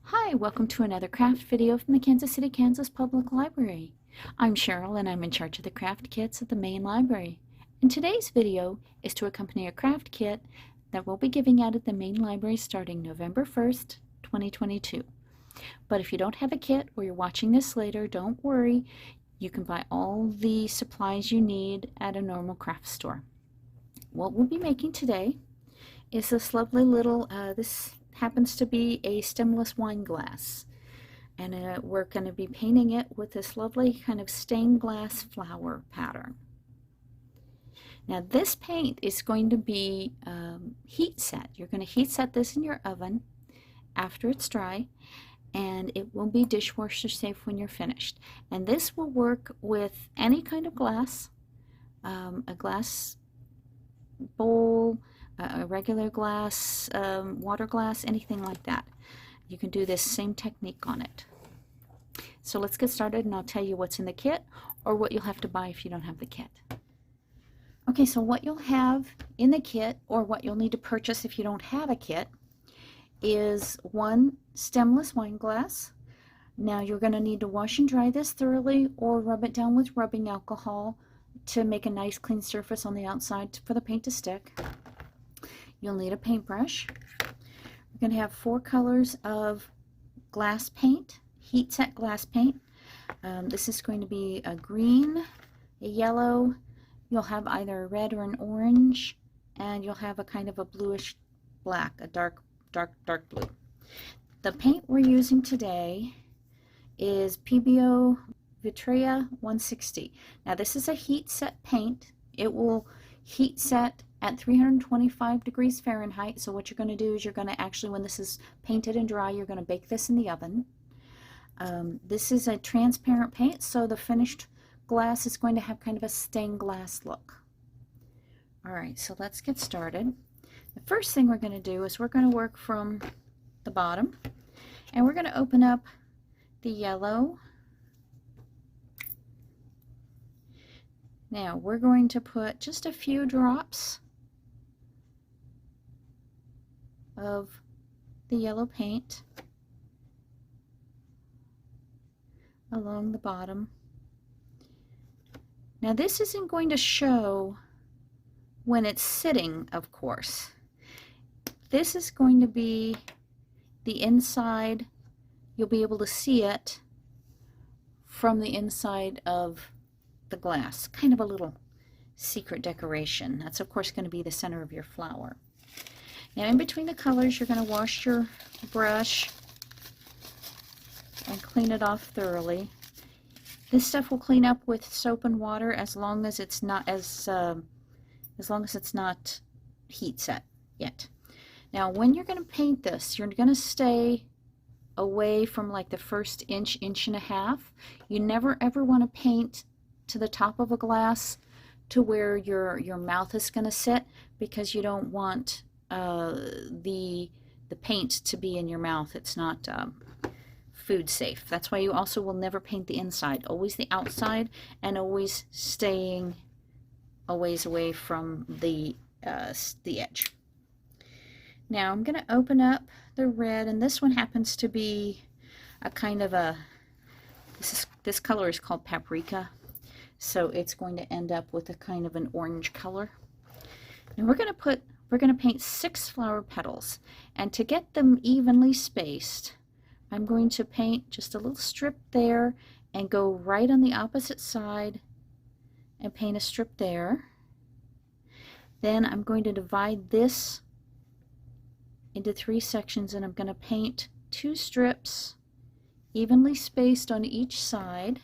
Hi, welcome to another craft video from the Kansas City, Kansas Public Library. I'm Cheryl and I'm in charge of the craft kits at the main library. And today's video is to accompany a craft kit that we'll be giving out at the main library starting November 1st, 2022. But if you don't have a kit or you're watching this later, don't worry. You can buy all the supplies you need at a normal craft store. What we'll be making today is this lovely little, this happens to be a stemless wine glass, and we're going to be painting it with this lovely kind of stained glass flower pattern. Now this paint is going to be heat set. You're going to heat set this in your oven after it's dry, and it will be dishwasher safe when you're finished. And this will work with any kind of glass, a glass bowl, a regular glass, water glass, anything like that. You can do this same technique on it. So let's get started and I'll tell you what's in the kit or what you'll have to buy if you don't have the kit. Okay, so what you'll have in the kit or what you'll need to purchase if you don't have a kit is one stemless wine glass. Now you're going to need to wash and dry this thoroughly or rub it down with rubbing alcohol to make a nice clean surface on the outside for the paint to stick. You'll need a paintbrush. We're going to have 4 colors of glass paint, heat set glass paint. This is going to be a green, a yellow, you'll have either a red or an orange, and you'll have a kind of a bluish black, a dark blue. The paint we're using today is PBO Vitrea 160. Now this is a heat set paint. It will heat set at 325 degrees Fahrenheit. So what you're going to do is you're going to actually, when this is painted and dry, you're going to bake this in the oven. This is a transparent paint, so the finished glass is going to have kind of a stained glass look. Alright, so let's get started. The first thing we're going to do is we're going to work from the bottom, and we're going to open up the yellow. Now we're going to put just a few drops of the yellow paint along the bottom. Now this isn't going to show when it's sitting, of course. This is going to be the inside. You'll be able to see it from the inside of the glass, kind of a little secret decoration. That's of course going to be the center of your flower. Now in between the colors, you're going to wash your brush and clean it off thoroughly. This stuff will clean up with soap and water as long as it's not heat set yet. Now when you're going to paint this, you're going to stay away from like the first inch and a half. You never ever want to paint to the top of a glass to where your mouth is going to sit, because you don't want the paint to be in your mouth. It's not food safe. That's why you also will never paint the inside, always the outside, and always staying a ways away from the edge. Now I'm going to open up the red, and this one happens to be a kind of a, this color is called paprika, so it's going to end up with a kind of an orange color. And we're going to paint 6 flower petals, and to get them evenly spaced, I'm going to paint just a little strip there and go right on the opposite side and paint a strip there. Then I'm going to divide this into 3 sections, and I'm going to paint 2 strips evenly spaced on each side,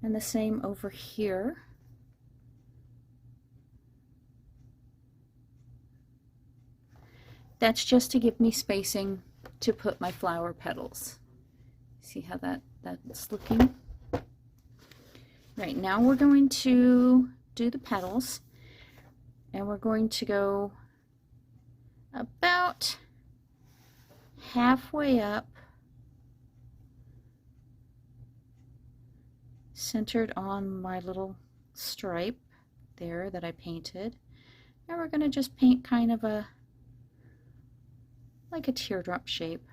and the same over here. That's just to give me spacing to put my flower petals. See how that's looking? Right, now we're going to do the petals, and we're going to go about halfway up, centered on my little stripe there that I painted. And we're going to just paint kind of a like a teardrop shape.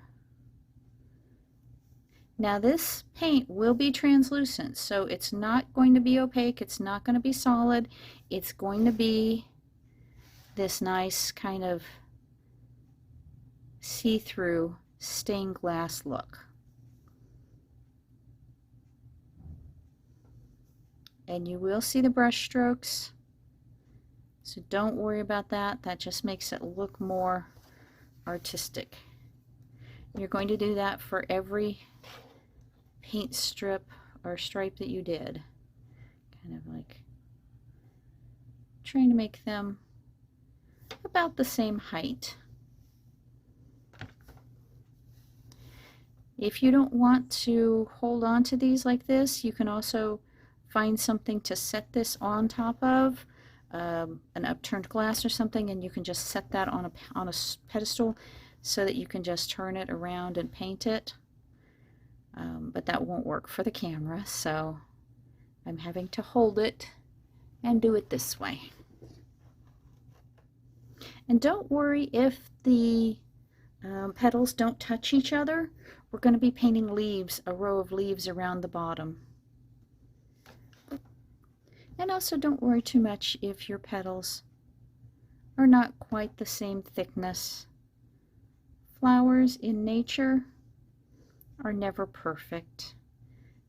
Now this paint will be translucent, so it's not going to be opaque, it's not going to be solid, it's going to be this nice kind of see-through stained glass look. And you will see the brush strokes, so don't worry about that. That just makes it look more artistic. You're going to do that for every paint strip or stripe that you did. Kind of like trying to make them about the same height. If you don't want to hold on to these like this, you can also find something to set this on top of, an upturned glass or something, and you can just set that on a pedestal so that you can just turn it around and paint it. But that won't work for the camera, so I'm having to hold it and do it this way. And don't worry if the petals don't touch each other. We're going to be painting leaves, a row of leaves around the bottom. And also don't worry too much if your petals are not quite the same thickness. Flowers in nature are never perfect.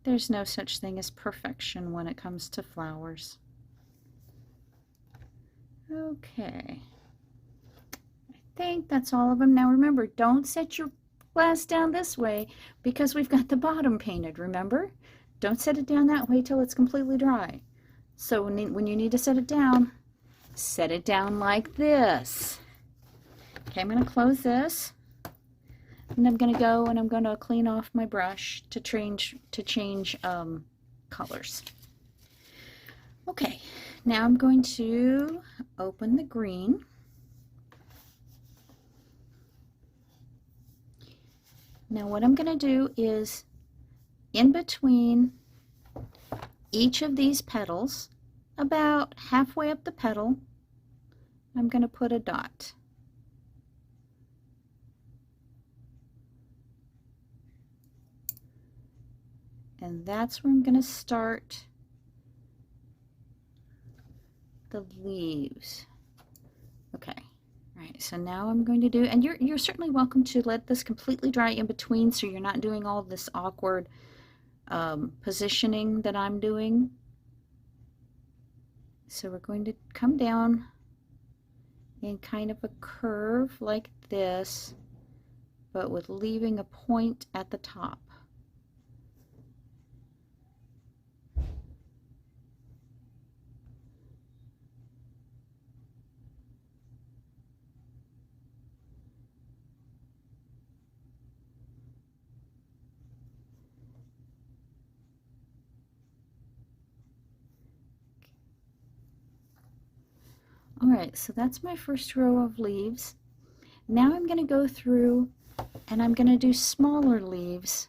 There's no such thing as perfection when it comes to flowers. Okay. I think that's all of them. Now remember, don't set your glass down this way because we've got the bottom painted, remember? Don't set it down that way till it's completely dry. So when you need to set it down like this. Okay, I'm going to close this. And I'm going to go and I'm going to clean off my brush to change colors. Okay, now I'm going to open the green. Now what I'm going to do is in between each of these petals, about halfway up the petal, I'm going to put a dot. And that's where I'm going to start the leaves. Okay, all right, so now I'm going to do, and you're certainly welcome to let this completely dry in between so you're not doing all this awkward positioning that I'm doing. So we're going to come down in kind of a curve like this, but with leaving a point at the top. All right, so that's my first row of leaves. Now I'm going to go through and I'm going to do smaller leaves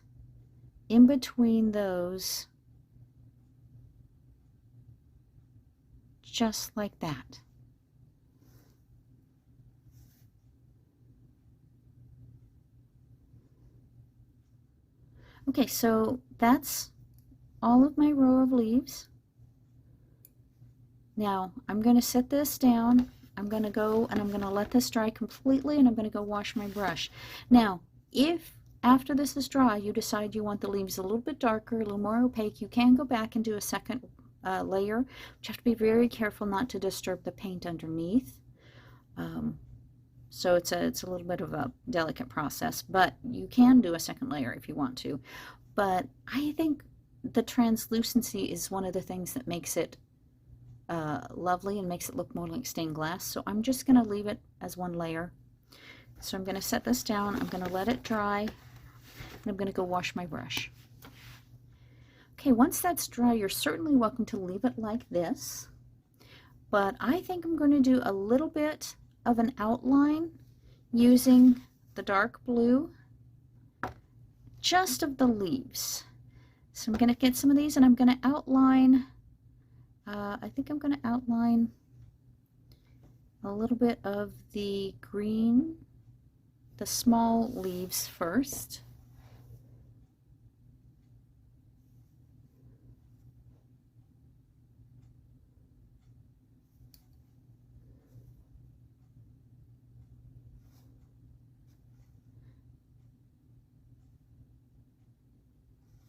in between those, just like that. Okay, so that's all of my row of leaves. Now I'm going to set this down. I'm going to go and I'm going to let this dry completely, and I'm going to go wash my brush. Now, if after this is dry you decide you want the leaves a little bit darker, a little more opaque, you can go back and do a second layer. But you have to be very careful not to disturb the paint underneath. So it's a little bit of a delicate process, but you can do a second layer if you want to. But I think the translucency is one of the things that makes it lovely and makes it look more like stained glass. So I'm just going to leave it as one layer. So I'm going to set this down, I'm going to let it dry, and I'm going to go wash my brush. Okay, once that's dry, you're certainly welcome to leave it like this, but I think I'm going to do a little bit of an outline using the dark blue, just of the leaves. So I'm going to get some of these and I'm going to outline, I think I'm going to outline a little bit of the green, the small leaves first.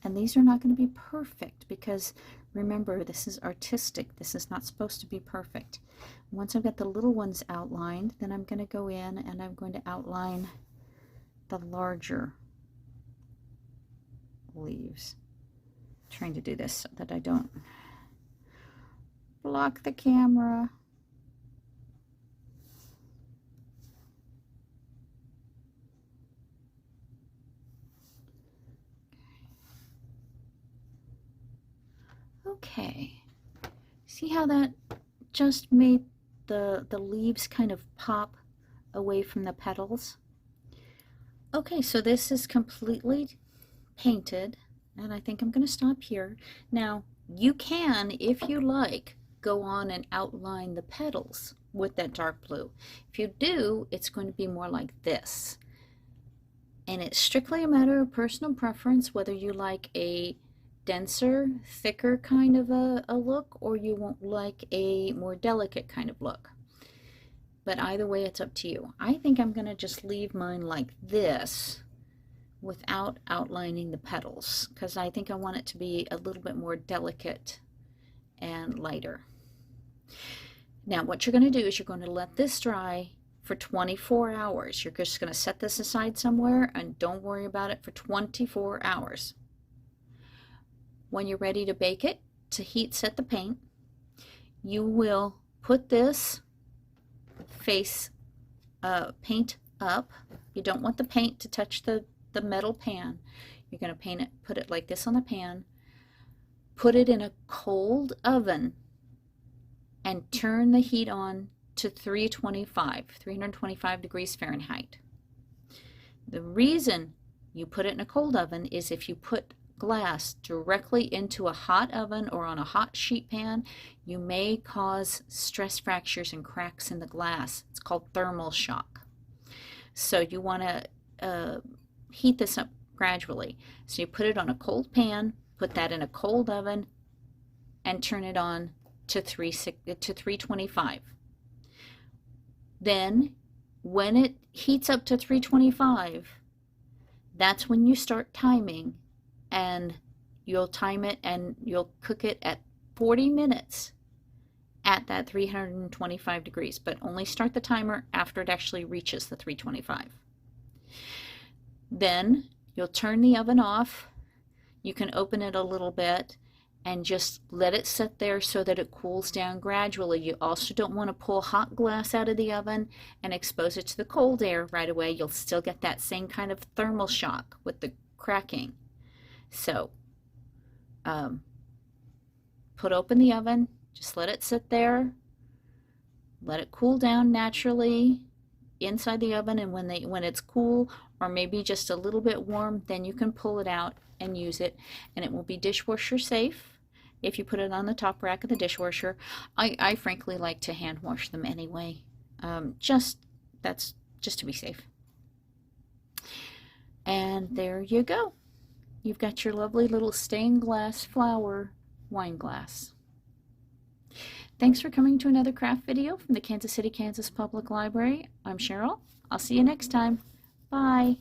And these are not going to be perfect because remember, this is artistic. This is not supposed to be perfect. Once I've got the little ones outlined, then I'm going to go in and I'm going to outline the larger leaves. I'm trying to do this so that I don't block the camera. Okay, see how that just made the leaves kind of pop away from the petals? Okay, so this is completely painted, and I think I'm going to stop here. Now, you can, if you like, go on and outline the petals with that dark blue. If you do, it's going to be more like this. And it's strictly a matter of personal preference, whether you like a denser, thicker kind of a look, or you won't like a more delicate kind of look. But either way, it's up to you. I think I'm going to just leave mine like this without outlining the petals, because I think I want it to be a little bit more delicate and lighter. Now what you're going to do is you're going to let this dry for 24 hours. You're just going to set this aside somewhere and don't worry about it for 24 hours. When you're ready to bake it, to heat set the paint, you will put this face paint up. You don't want the paint to touch the metal pan. You're going to put it like this on the pan, put it in a cold oven, and turn the heat on to 325 degrees Fahrenheit. The reason you put it in a cold oven is if you put glass directly into a hot oven or on a hot sheet pan, you may cause stress fractures and cracks in the glass. It's called thermal shock. So you want to heat this up gradually. So you put it on a cold pan, put that in a cold oven, and turn it on to 325. Then when it heats up to 325, that's when you start timing, and you'll time it and you'll cook it at 40 minutes at that 325 degrees, but only start the timer after it actually reaches the 325. Then you'll turn the oven off. You can open it a little bit and just let it sit there so that it cools down gradually. You also don't want to pull hot glass out of the oven and expose it to the cold air right away. You'll still get that same kind of thermal shock with the cracking. So put open the oven, just let it sit there, let it cool down naturally inside the oven, and when it's cool or maybe just a little bit warm, then you can pull it out and use it, and it will be dishwasher safe if you put it on the top rack of the dishwasher. I frankly like to hand wash them anyway, just to be safe. And there you go. You've got your lovely little stained glass flower wine glass. Thanks for coming to another craft video from the Kansas City, Kansas Public Library. I'm Cheryl. I'll see you next time. Bye.